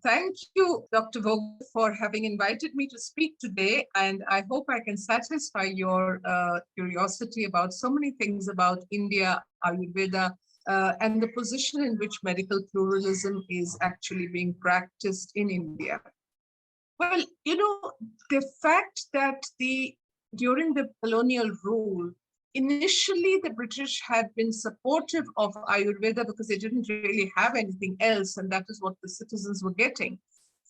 Thank you, Dr. Vogel, for having invited me to speak today. And I hope I can satisfy your curiosity about so many things about India, Ayurveda, and the position in which medical pluralism is actually being practiced in India. Well, the fact that during the colonial rule, initially the British had been supportive of Ayurveda because they didn't really have anything else, and that is what the citizens were getting.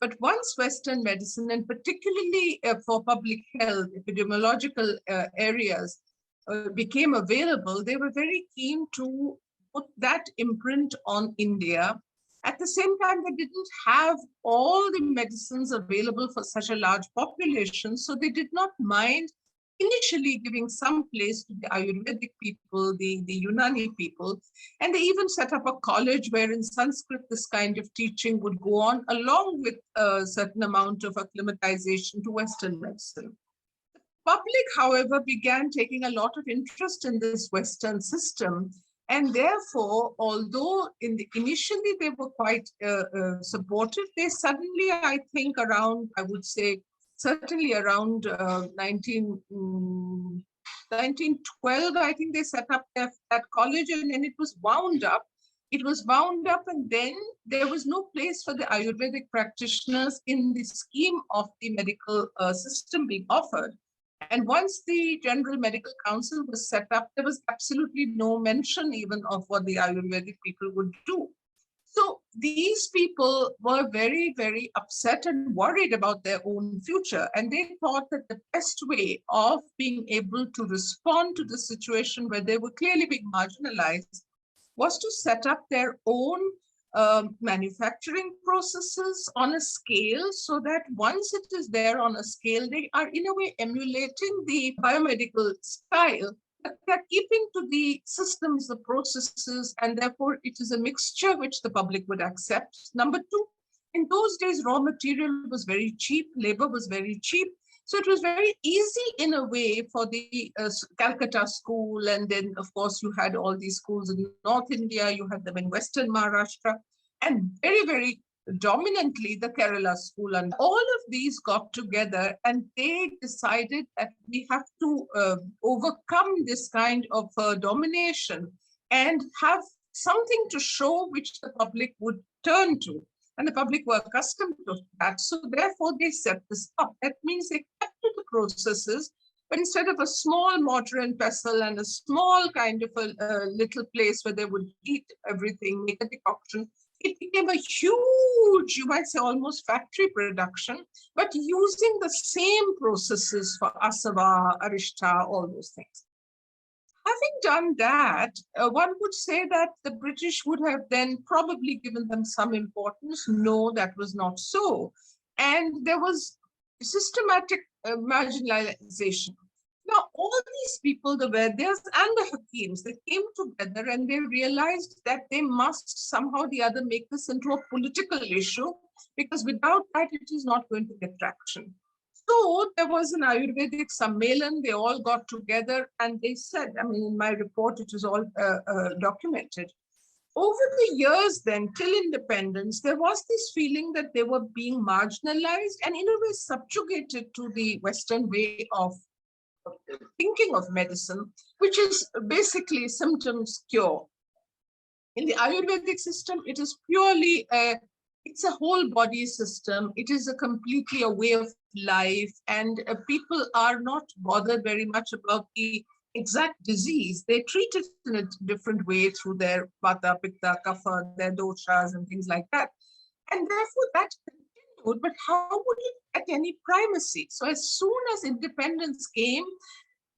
But once Western medicine, and particularly for public health, epidemiological areas, became available, they were very keen to put that imprint on India. At the same time, they didn't have all the medicines available for such a large population, so they did not mind initially giving some place to the Ayurvedic people, the Unani people, and they even set up a college where in Sanskrit this kind of teaching would go on along with a certain amount of acclimatization to Western medicine. The public, however, began taking a lot of interest in this Western system. And therefore, although initially they were quite supportive, they suddenly, I think around, I would say, certainly around 1912, I think they set up that college, and then it was wound up. It was wound up, and then there was no place for the Ayurvedic practitioners in the scheme of the medical system being offered. And once the General Medical Council was set up, there was absolutely no mention even of what the Ayurvedic people would do. So these people were very, very upset and worried about their own future. And they thought that the best way of being able to respond to the situation where they were clearly being marginalized was to set up their own manufacturing processes on a scale, so that once it is there on a scale, they are in a way emulating the biomedical style, but they're keeping to the systems, the processes, and therefore it is a mixture which the public would accept. Number two, in those days, raw material was very cheap, labor was very cheap. So it was very easy in a way for the Calcutta school. And then, of course, you had all these schools in North India, you had them in Western Maharashtra, and very, very dominantly the Kerala school. And all of these got together and they decided that we have to overcome this kind of domination and have something to show which the public would turn to. And the public were accustomed to that. So therefore, they set this up. That means they kept to the processes, but instead of a small mortar and pestle and a small kind of a little place where they would heat everything, make a decoction, it became a huge, you might say almost factory production, but using the same processes for asava, arishta, all those things. Having done that, one would say that the British would have then probably given them some importance. No, that was not so. And there was systematic marginalization. Now, all these people, the Vaidyas and the Hakims, they came together and they realized that they must somehow or the other make this into a political issue, because without that, it is not going to get traction. So there was an Ayurvedic Sammelan, they all got together and they said, I mean, in my report, it is all documented. Over the years then, till independence, there was this feeling that they were being marginalized and in a way subjugated to the Western way of thinking of medicine, which is basically symptoms cure. In the Ayurvedic system, it is purely it's a whole body system. It is completely a way of life, and people are not bothered very much about the exact disease. They treat it in a different way through their vata, pitta, kapha, their doshas and things like that. And therefore that continued, but how would it get any primacy? So as soon as independence came,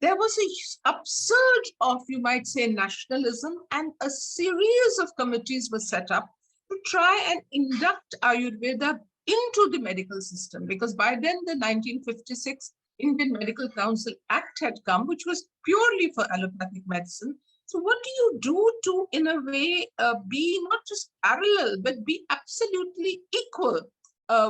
there was an upsurge of, you might say, nationalism, and a series of committees were set up to try and induct Ayurveda into the medical system, because by then the 1956 Indian Medical Council Act had come, which was purely for allopathic medicine. So what do you do to, in a way, be not just parallel, but be absolutely equal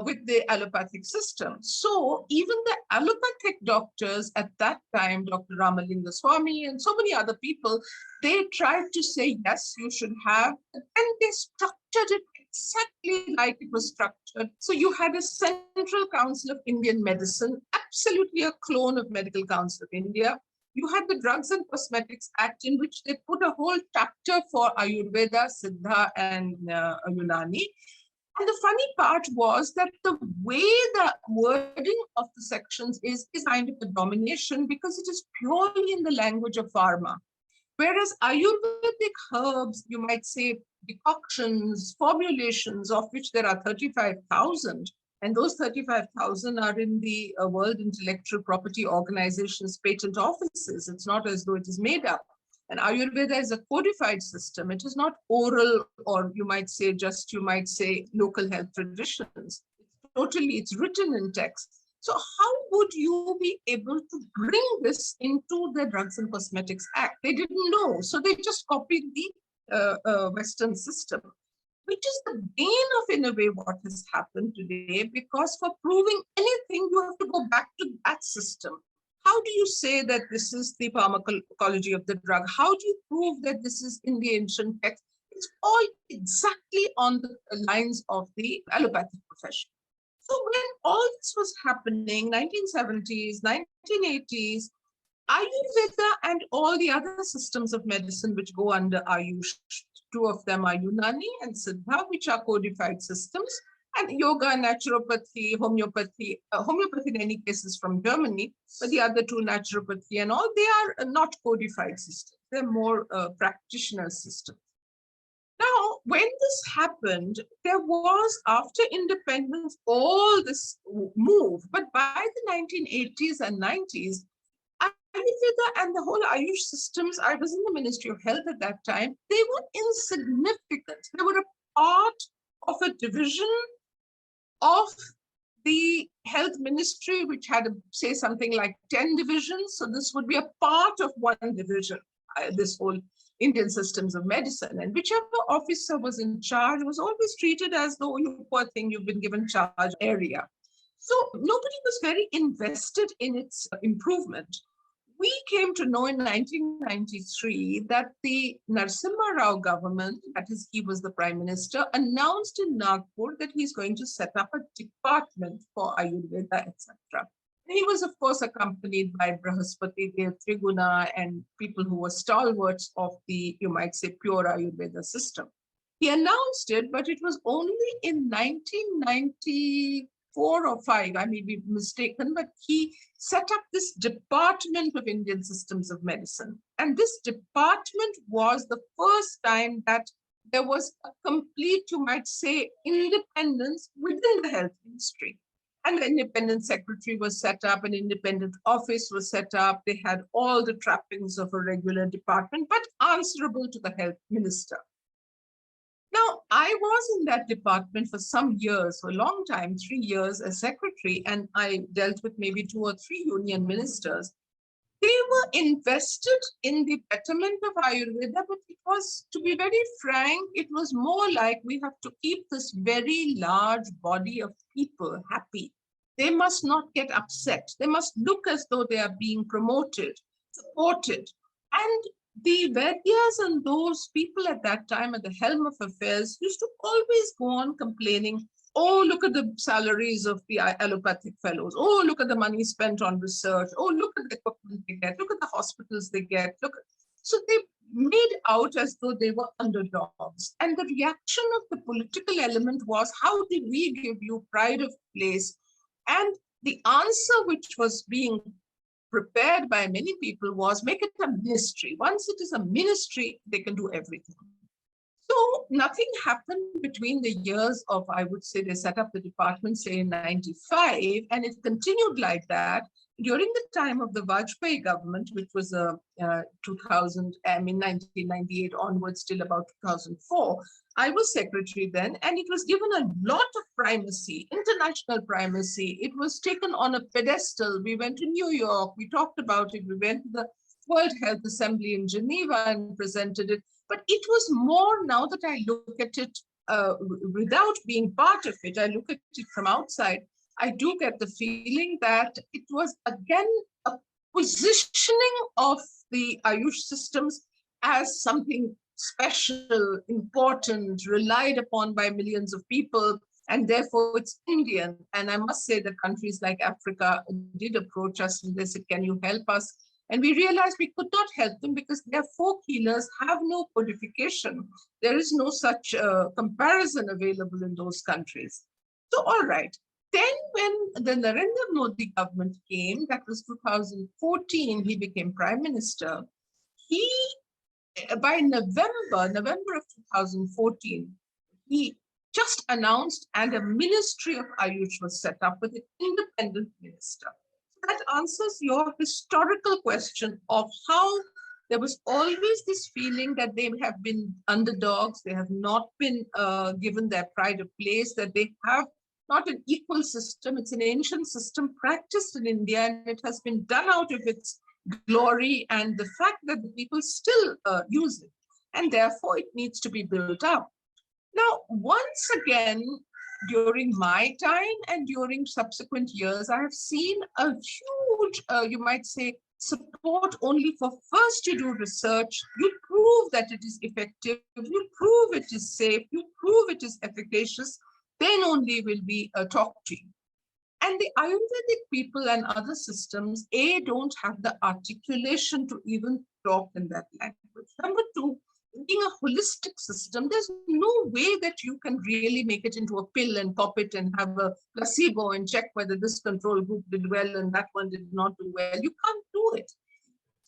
with the allopathic system? So even the allopathic doctors at that time, Dr. Ramalinga Swami and so many other people, they tried to say, yes, you should have, and they structured it exactly like it was structured. So you had a Central Council of Indian Medicine, absolutely a clone of Medical Council of India. You had the Drugs and Cosmetics Act, in which they put a whole chapter for Ayurveda, Siddha, and Unani. And the funny part was that the way the wording of the sections is kind of a domination, because it is purely in the language of pharma. Whereas Ayurvedic herbs, you might say decoctions, formulations, of which there are 35,000, and those 35,000 are in the World Intellectual Property Organization's patent offices. It's not as though it is made up. And Ayurveda is a codified system. It is not oral, or you might say local health traditions. It's written in text. So how would you be able to bring this into the Drugs and Cosmetics Act? They didn't know. So they just copied the Western system, which is the bane of, in a way, what has happened today, because for proving anything, you have to go back to that system. How do you say that this is the pharmacology of the drug? How do you prove that this is in the ancient text? It's all exactly on the lines of the allopathic profession. So when all this was happening, 1970s, 1980s, Ayurveda and all the other systems of medicine which go under AYUSH, two of them are Unani and Siddha, which are codified systems, and yoga, naturopathy, homeopathy. Homeopathy in any case is from Germany, but the other two, naturopathy and all, they are not codified systems. They're more practitioner systems. Now, when this happened, there was, after independence, all this move. But by the 1980s and 90s, Ayurveda and the whole AYUSH systems, I was in the Ministry of Health at that time, they were insignificant. They were a part of a division of the health ministry, which had, say, something like 10 divisions. So this would be a part of one division, this whole Indian systems of medicine. And whichever officer was in charge was always treated as though, you poor thing, you've been given charge area. So nobody was very invested in its improvement. We came to know in 1993 that the Narasimha Rao government, that is, he was the Prime Minister, announced in Nagpur that he's going to set up a department for Ayurveda, etc. He was, of course, accompanied by Brahaspati Dev Triguna and people who were stalwarts of the, you might say, pure Ayurveda system. He announced it, but it was only in 1994 or 5, I may be mistaken, but he set up this Department of Indian Systems of Medicine. And this department was the first time that there was a complete, you might say, independence within the health ministry. And the independent secretary was set up, an independent office was set up. They had all the trappings of a regular department, but answerable to the health minister. Now, I was in that department for some years, for a long time, 3 years as secretary, and I dealt with maybe 2 or 3 union ministers. They were invested in the betterment of Ayurveda, but it was, to be very frank, it was more like we have to keep this very large body of people happy. They must not get upset. They must look as though they are being promoted, supported. And the Vaidyas and those people at that time at the helm of affairs used to always go on complaining, oh, look at the salaries of the allopathic fellows. Oh, look at the money spent on research. Oh, look at the equipment they get. Look at the hospitals they get. So they made out as though they were underdogs. And the reaction of the political element was, how did we give you pride of place? And the answer which was being prepared by many people was, make it a ministry. Once it is a ministry, they can do everything. So nothing happened between the years of, I would say, they set up the department, say, in 95, and it continued like that. During the time of the Vajpayee government, which was 1998 onwards till about 2004, I was secretary then, and it was given a lot of primacy, international primacy. It was taken on a pedestal. We went to New York, we talked about it, we went to the World Health Assembly in Geneva and presented it. But it was more, now that I look at it without being part of it, I look at it from outside, I do get the feeling that it was, again, a positioning of the AYUSH systems as something special, important, relied upon by millions of people, and therefore it's Indian. And I must say that countries like Africa did approach us and they said, can you help us? And we realized we could not help them because their folk healers have no codification. There is no such comparison available in those countries. So, all right. Then when the Narendra Modi government came, that was 2014, he became Prime Minister. He, by November of 2014, he just announced and a Ministry of AYUSH was set up with an independent minister. That answers your historical question of how there was always this feeling that they have been underdogs, they have not been given their pride of place, that they have not an equal system. It's an ancient system practiced in India, and it has been done out of its glory and the fact that the people still use it, and therefore it needs to be built up. Now, once again, during my time and during subsequent years, I have seen a huge, you might say, support only for first you do research, you prove that it is effective, you prove it is safe, you prove it is efficacious, then only will we talk to you. And the Ayurvedic people and other systems, A, don't have the articulation to even talk in that language. Number two, being a holistic system, there's no way that you can really make it into a pill and pop it and have a placebo and check whether this control group did well and that one did not do well. You can't do it.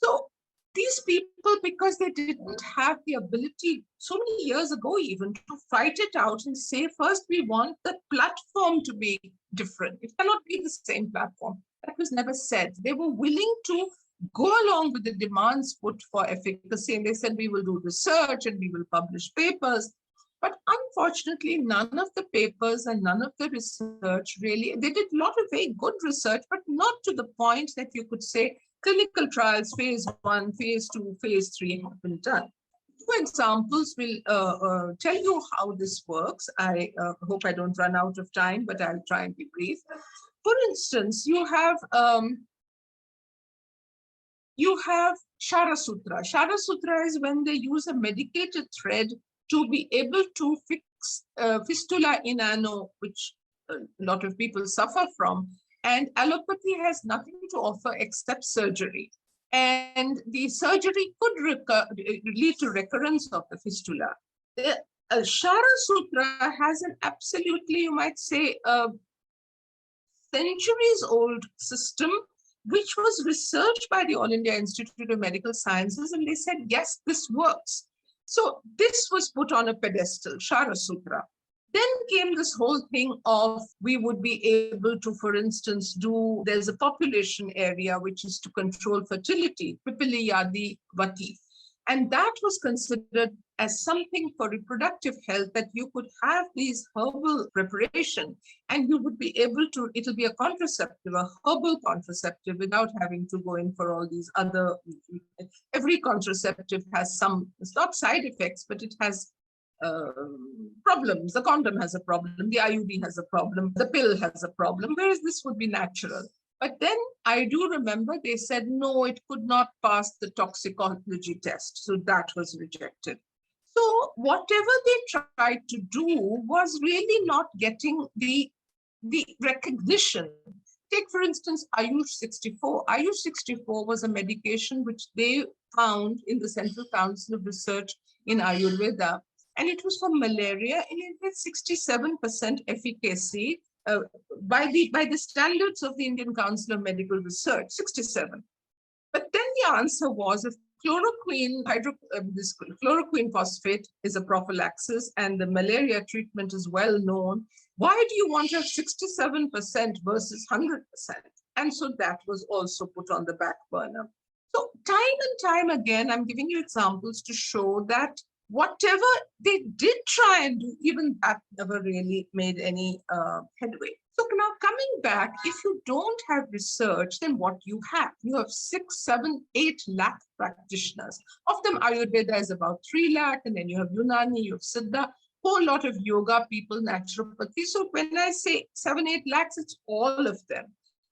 So these people, because they didn't have the ability so many years ago even to fight it out and say, first, we want the platform to be different. It cannot be the same platform. That was never said. They were willing to go along with the demands put for efficacy. And they said, we will do research and we will publish papers. But unfortunately, none of the papers and none of the research really, they did a lot of very good research, but not to the point that you could say clinical trials, phase 1, phase 2, phase 3 have been done. Two examples will tell you how this works. I hope I don't run out of time, but I'll try and be brief. For instance, you have Shara Sutra. Shara Sutra is when they use a medicated thread to be able to fix fistula in ano, which a lot of people suffer from. And allopathy has nothing to offer except surgery. And the surgery could lead to recurrence of the fistula. The Shara Sutra has an absolutely, you might say, centuries old system, which was researched by the All India Institute of Medical Sciences, and they said, yes, this works. So this was put on a pedestal, Shara Sutra. Then came this whole thing of we would be able to, for instance, there's a population area which is to control fertility, Pipili Yadi Vati. And that was considered as something for reproductive health, that you could have these herbal preparation and you would be able to, it'll be a contraceptive, a herbal contraceptive, without having to go in for all these other, every contraceptive has some, it's not side effects, but it has problems. The condom has a problem, the IUD has a problem, the pill has a problem, whereas this would be natural. But then I do remember they said, no, it could not pass the toxicology test. So that was rejected. So whatever they tried to do was really not getting the recognition. Take, for instance, AYUSH 64. AYUSH 64 was a medication which they found in the Central Council of Research in Ayurveda. And it was for malaria, and it had 67% efficacy by the standards of the Indian Council of Medical Research, 67. But then the answer was, if chloroquine, this chloroquine phosphate is a prophylaxis and the malaria treatment is well known, why do you want to have 67% versus 100%? And so that was also put on the back burner. So time and time again, I'm giving you examples to show that whatever they did try and do, even that never really made any headway. So now coming back, if you don't have research, then what you have? You have 6, 7, 8 lakh practitioners. Of them, Ayurveda is about 3 lakh, and then you have Unani, you have Siddha, whole lot of yoga people, naturopathy. So when I say 7, 8 lakhs, it's all of them.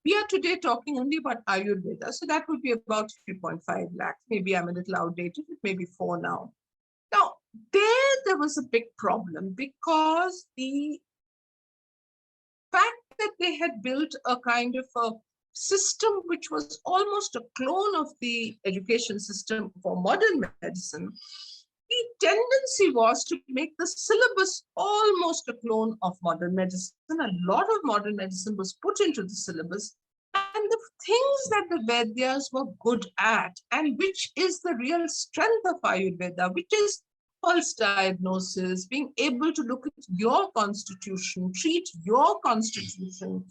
We are today talking only about Ayurveda, so that would be about 3.5 lakhs. Maybe I'm a little outdated, it may be 4 now. Now, there was a big problem, because the fact that they had built a kind of a system which was almost a clone of the education system for modern medicine, the tendency was to make the syllabus almost a clone of modern medicine. A lot of modern medicine was put into the syllabus, and the things that the Vedyas were good at, and which is the real strength of Ayurveda, which is pulse diagnosis, being able to look at your constitution, treat your constitution,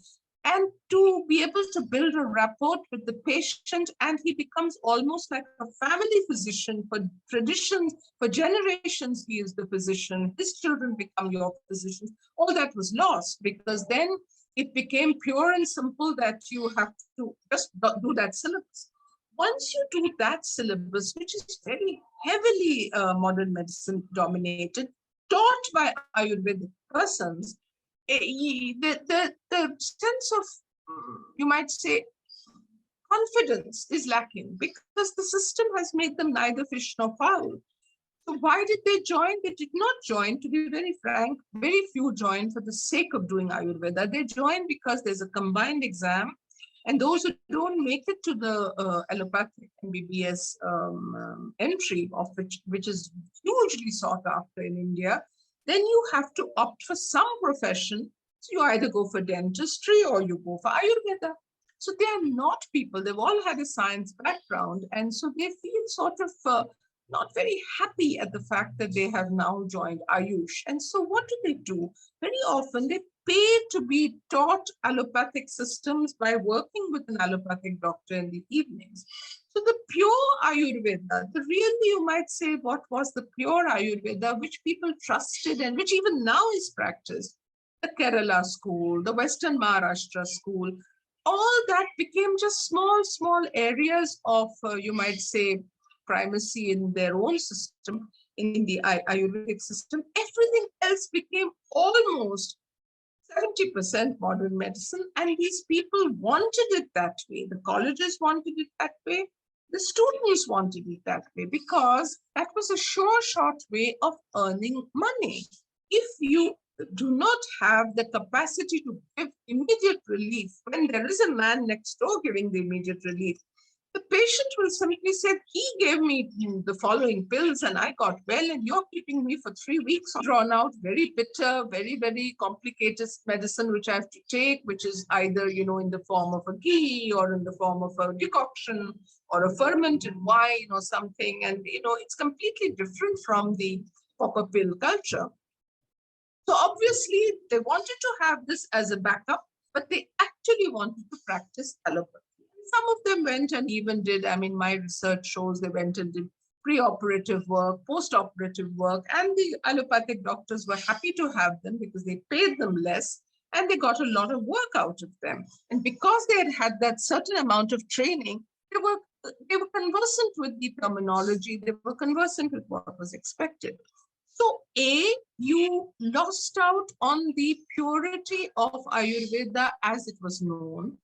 and to be able to build a rapport with the patient, and he becomes almost like a family physician for traditions, for generations he is the physician, his children become your physicians. All that was lost, because then it became pure and simple that you have to just do that syllabus. Once you do that syllabus, which is very heavily modern medicine dominated, taught by Ayurvedic persons, the sense of, you might say, confidence is lacking, because the system has made them neither fish nor fowl. So why did they join? They did not join, to be very frank. Very few joined for the sake of doing Ayurveda. They joined because there's a combined exam, and those who don't make it to the allopathic MBBS entry, of which is hugely sought after in India, then you have to opt for some profession. So you either go for dentistry or you go for Ayurveda. So they are not people, they've all had a science background, and so they feel sort of not very happy at the fact that they have now joined AYUSH. And so what do? Very often they pay to be taught allopathic systems by working with an allopathic doctor in the evenings. So the pure Ayurveda, the really, you might say, what was the pure Ayurveda, which people trusted and which even now is practiced, the Kerala school, the Western Maharashtra school, all that became just small areas of, you might say, primacy in their own system, in the Ayurvedic system. Everything else became almost 70% modern medicine, and these people wanted it that way. The colleges wanted it that way. The students wanted it that way, because that was a sure, short way of earning money. If you do not have the capacity to give immediate relief, when there is a man next door giving the immediate relief, the patient will simply say, he gave me the following pills and I got well, and you're keeping me for 3 weeks drawn out, very bitter, very, very complicated medicine which I have to take, which is either, in the form of a ghee or in the form of a decoction or a fermented wine or something. And, it's completely different from the proper pill culture. So obviously they wanted to have this as a backup, but they actually wanted to practice allopathy. Some of them went and even did, my research shows they went and did pre-operative work, post-operative work, and the allopathic doctors were happy to have them because they paid them less and they got a lot of work out of them. And because they had had that certain amount of training, they were conversant with the terminology, they were conversant with what was expected. So you lost out on the purity of Ayurveda as it was known.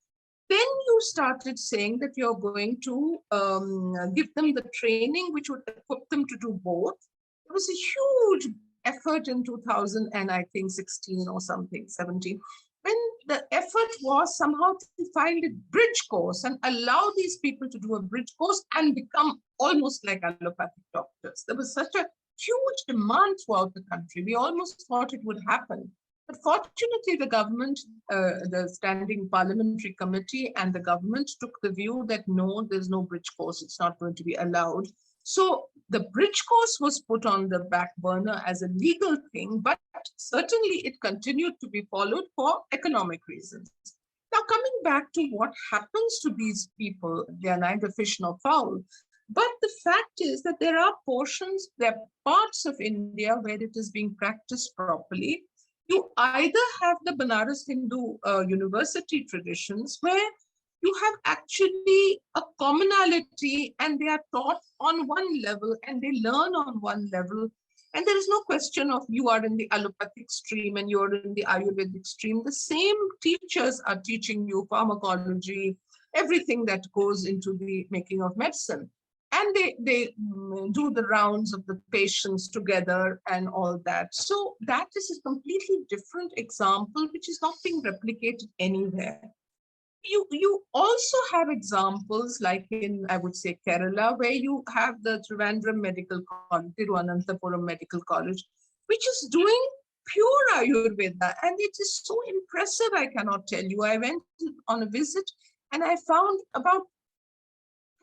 Then you started saying that you're going to give them the training which would equip them to do both. There was a huge effort in 2000 and I think 16 or something, 17, when the effort was somehow to find a bridge course and allow these people to do a bridge course and become almost like allopathic doctors. There was such a huge demand throughout the country. We almost thought it would happen. But fortunately, the government, the Standing Parliamentary Committee and the government took the view that no, there's no bridge course. It's not going to be allowed. So the bridge course was put on the back burner as a legal thing, but certainly it continued to be followed for economic reasons. Now, coming back to what happens to these people, they are neither fish nor fowl. But the fact is that there are parts of India where it is being practiced properly. You either have the Banaras Hindu University traditions where you have actually a commonality and they are taught on one level and they learn on one level. And there is no question of you are in the allopathic stream and you're in the Ayurvedic stream. The same teachers are teaching you pharmacology, everything that goes into the making of medicine. And they do the rounds of the patients together and all that. So that is a completely different example, which is not being replicated anywhere. You also have examples like in, I would say, Kerala, where you have the Trivandrum Medical College, Tiruvananthapuram Medical College, which is doing pure Ayurveda. And it is so impressive, I cannot tell you. I went on a visit and I found about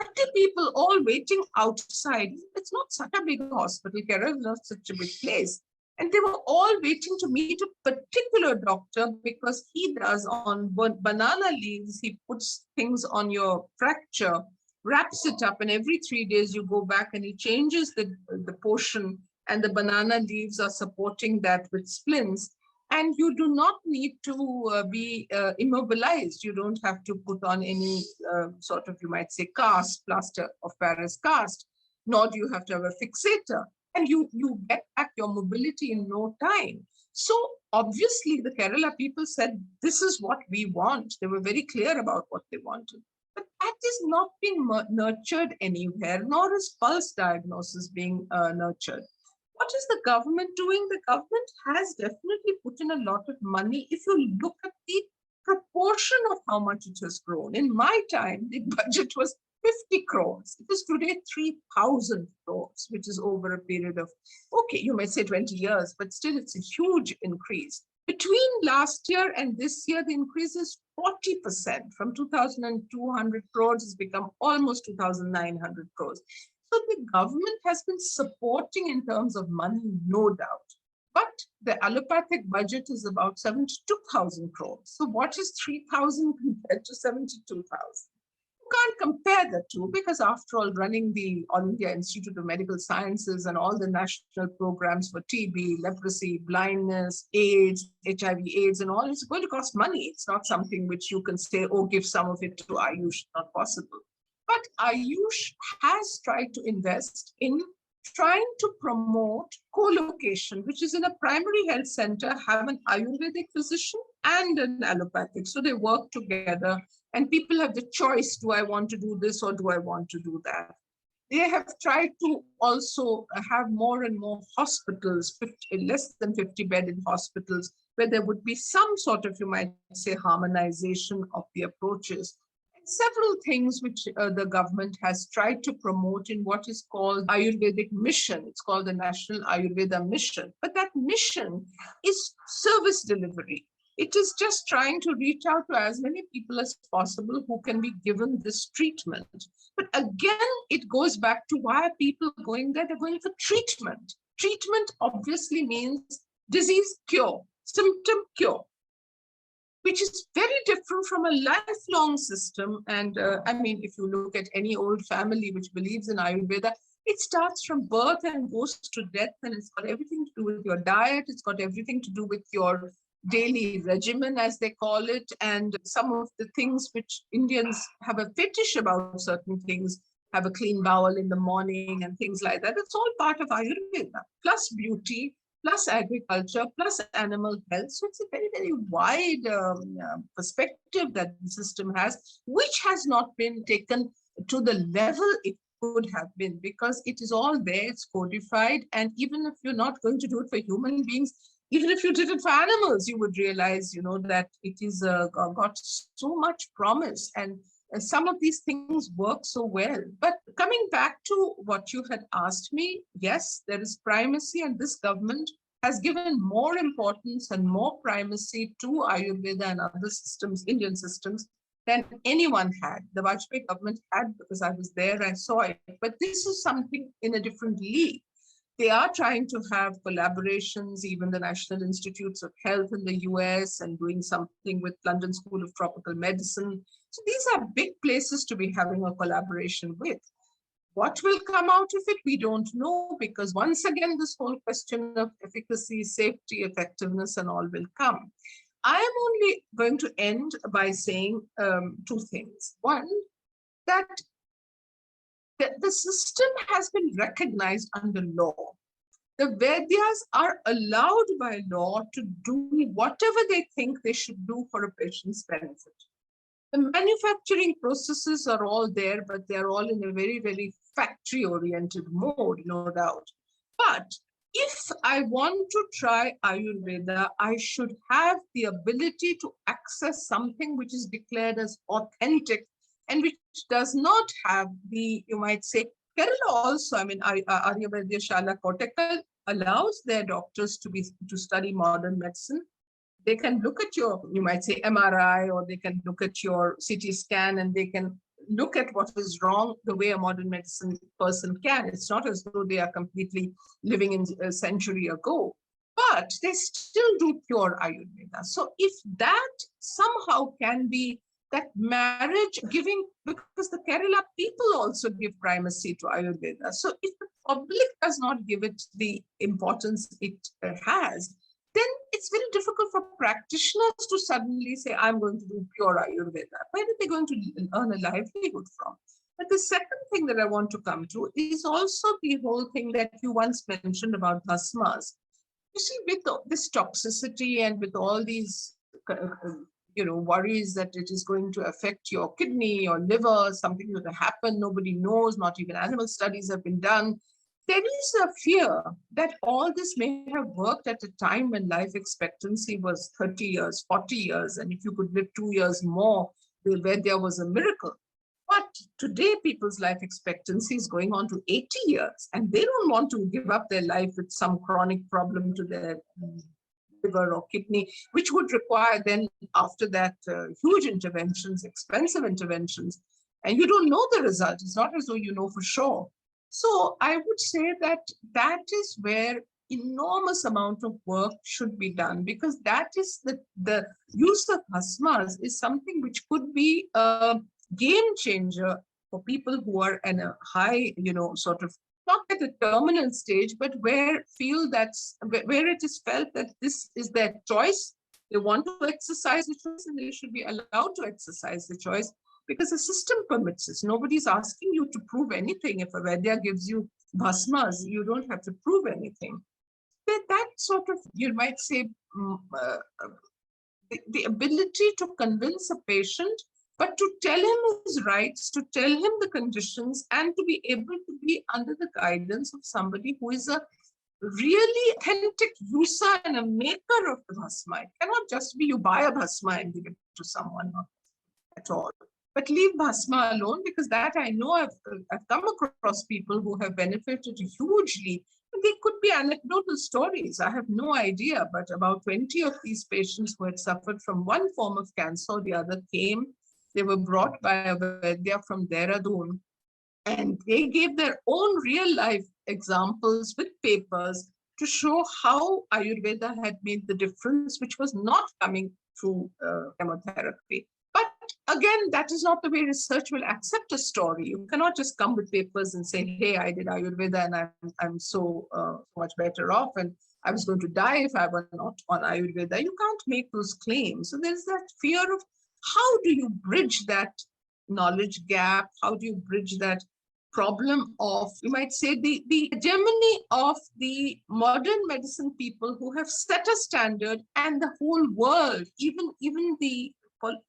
30 people all waiting outside. It's not such a big hospital. Kerala is not such a big place. And they were all waiting to meet a particular doctor because he does on banana leaves, he puts things on your fracture, wraps it up, and every 3 days you go back and he changes the portion, and the banana leaves are supporting that with splints. And you do not need to be immobilized. You don't have to put on any sort of, you might say, cast, plaster of Paris cast, nor do you have to have a fixator. And you get back your mobility in no time. So obviously the Kerala people said, this is what we want. They were very clear about what they wanted. But that is not being nurtured anywhere, nor is pulse diagnosis being nurtured. What is the government doing? The government has definitely put in a lot of money. If you look at the proportion of how much it has grown. In my time, the budget was 50 crores. It is today 3,000 crores, which is over a period of, okay, you may say 20 years, but still it's a huge increase. Between last year and this year, the increase is 40%. From 2,200 crores, it's become almost 2,900 crores. So the government has been supporting in terms of money, no doubt. But the allopathic budget is about 72,000 crores. So what is 3,000 compared to 72,000? You can't compare the two because, after all, running the All India Institute of Medical Sciences and all the national programs for TB, leprosy, blindness, AIDS, HIV/AIDS, and all, it's going to cost money. It's not something which you can say, oh, give some of it to AYUSH, not possible. But AYUSH has tried to invest in trying to promote co-location, which is in a primary health center, have an Ayurvedic physician and an allopathic. So they work together and people have the choice, do I want to do this or do I want to do that? They have tried to also have more and more hospitals, less than 50-bedded hospitals, where there would be some sort of, you might say, harmonization of the approaches. Several things which the government has tried to promote in what is called Ayurvedic mission. It's called the National Ayurveda Mission. But that mission is service delivery. It is just trying to reach out to as many people as possible who can be given this treatment. But again, it goes back to why are people going there? They're going for treatment. Treatment obviously means disease cure, symptom cure, which is very different from a lifelong system. And I mean, if you look at any old family which believes in Ayurveda, it starts from birth and goes to death, and it's got everything to do with your diet. It's got everything to do with your daily regimen, as they call it, and some of the things which Indians have a fetish about, certain things, have a clean bowel in the morning and things like that. It's all part of Ayurveda, plus beauty, plus agriculture, plus animal health. So it's a very, very wide perspective that the system has, which has not been taken to the level it could have been, because it is all there, it's codified. And even if you're not going to do it for human beings, even if you did it for animals, you would realize, that it is got so much promise. And some of these things work so well. But coming back to what you had asked me, yes, there is primacy, and this government has given more importance and more primacy to Ayurveda and other systems, Indian systems, than anyone had. The Vajpayee government had, because I was there, I saw it. But this is something in a different league. They are trying to have collaborations, even the National Institutes of Health in the US, and doing something with London School of Tropical Medicine. So these are big places to be having a collaboration with. What will come out of it, we don't know, because once again, this whole question of efficacy, safety, effectiveness, and all will come. I am only going to end by saying two things. One, that the system has been recognized under law. The Vedyas are allowed by law to do whatever they think they should do for a patient's benefit. The manufacturing processes are all there, but they're all in a very, very factory-oriented mode, no doubt. But if I want to try Ayurveda, I should have the ability to access something which is declared as authentic and which does not have the, you might say, Kerala also, I mean, Ayurveda Shala Kottakkal allows their doctors to study modern medicine. They can look at your, you might say, MRI, or they can look at your CT scan, and they can look at what is wrong the way a modern medicine person can. It's not as though they are completely living in a century ago, but they still do pure Ayurveda. So if that somehow can be that marriage giving, because the Kerala people also give primacy to Ayurveda. So if the public does not give it the importance it has, then it's very difficult for practitioners to suddenly say, I'm going to do pure Ayurveda. Where are they going to earn a livelihood from? But the second thing that I want to come to is also the whole thing that you once mentioned about bhasmas. You see, with this toxicity and with all these worries that it is going to affect your kidney or liver, something that will happen, nobody knows, not even animal studies have been done. There is a fear that all this may have worked at a time when life expectancy was 30 years, 40 years, and if you could live 2 years more, where there was a miracle. But today, people's life expectancy is going on to 80 years, and they don't want to give up their life with some chronic problem to their liver or kidney, which would require then, after that, huge interventions, expensive interventions, and you don't know the result. It's not as though you know for sure. So I would say that that is where enormous amount of work should be done, because that is the use of bhasmas is something which could be a game changer for people who are in a high, sort of not at a terminal stage, but where it is felt that this is their choice. They want to exercise the choice, and they should be allowed to exercise the choice, because the system permits this. Nobody's asking you to prove anything. If a Vaidya gives you bhasmas, you don't have to prove anything. That sort of, you might say, the ability to convince a patient, but to tell him his rights, to tell him the conditions, and to be able to be under the guidance of somebody who is a really authentic user and a maker of the bhasma. It cannot just be you buy a bhasma and give it to someone at all. But leave bhasma alone, because that I know I've come across people who have benefited hugely. And they could be anecdotal stories. I have no idea, but about 20 of these patients who had suffered from one form of cancer or the other came. They were brought by a Vaidya from Dehradun, and they gave their own real life examples with papers to show how Ayurveda had made the difference, which was not coming through chemotherapy. But again, that is not the way research will accept a story. You cannot just come with papers and say, hey, I did Ayurveda and I'm so much better off, and I was going to die if I were not on Ayurveda. You can't make those claims. So there's that fear of how do you bridge that knowledge gap? How do you bridge that problem of, you might say, the hegemony of the modern medicine people who have set a standard, and the whole world, even the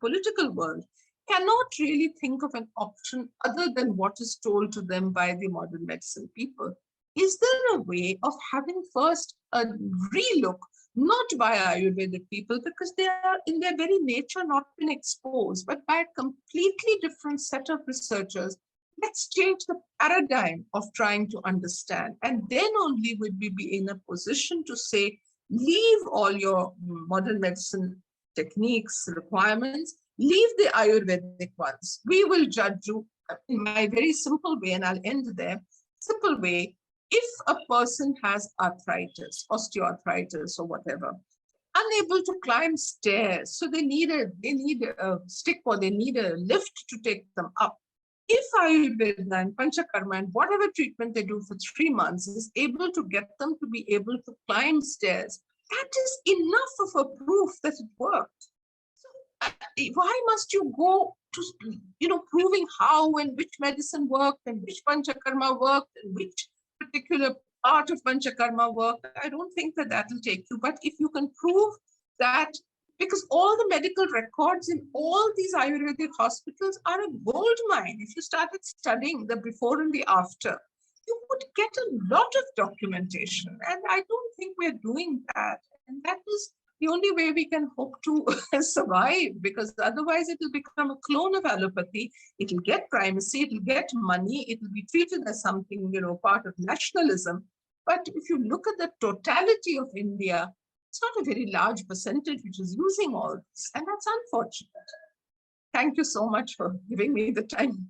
political world, cannot really think of an option other than what is told to them by the modern medicine people. Is there a way of having first a relook, not by Ayurvedic people, because they are in their very nature not been exposed, but by a completely different set of researchers? Let's change the paradigm of trying to understand. And then only would we be in a position to say, leave all your modern medicine techniques, requirements, leave the Ayurvedic ones. We will judge you in my very simple way, and I'll end there. Simple way. If a person has arthritis, osteoarthritis or whatever, unable to climb stairs, so they need a stick or they need a lift to take them up. If Ayurveda and Panchakarma and whatever treatment they do for 3 months is able to get them to be able to climb stairs, that is enough of a proof that it worked. So why must you go to, proving how and which medicine worked and which Panchakarma worked and which particular part of Panchakarma worked? I don't think that will take you. But if you can prove that Because all the medical records in all these Ayurvedic hospitals are a gold mine. If you started studying the before and the after, you would get a lot of documentation. And I don't think we're doing that. And that is the only way we can hope to survive, because otherwise it will become a clone of allopathy. It will get primacy, it will get money, it will be treated as something, part of nationalism. But if you look at the totality of India, it's not a very large percentage which is using all this, and that's unfortunate. Thank you so much for giving me the time.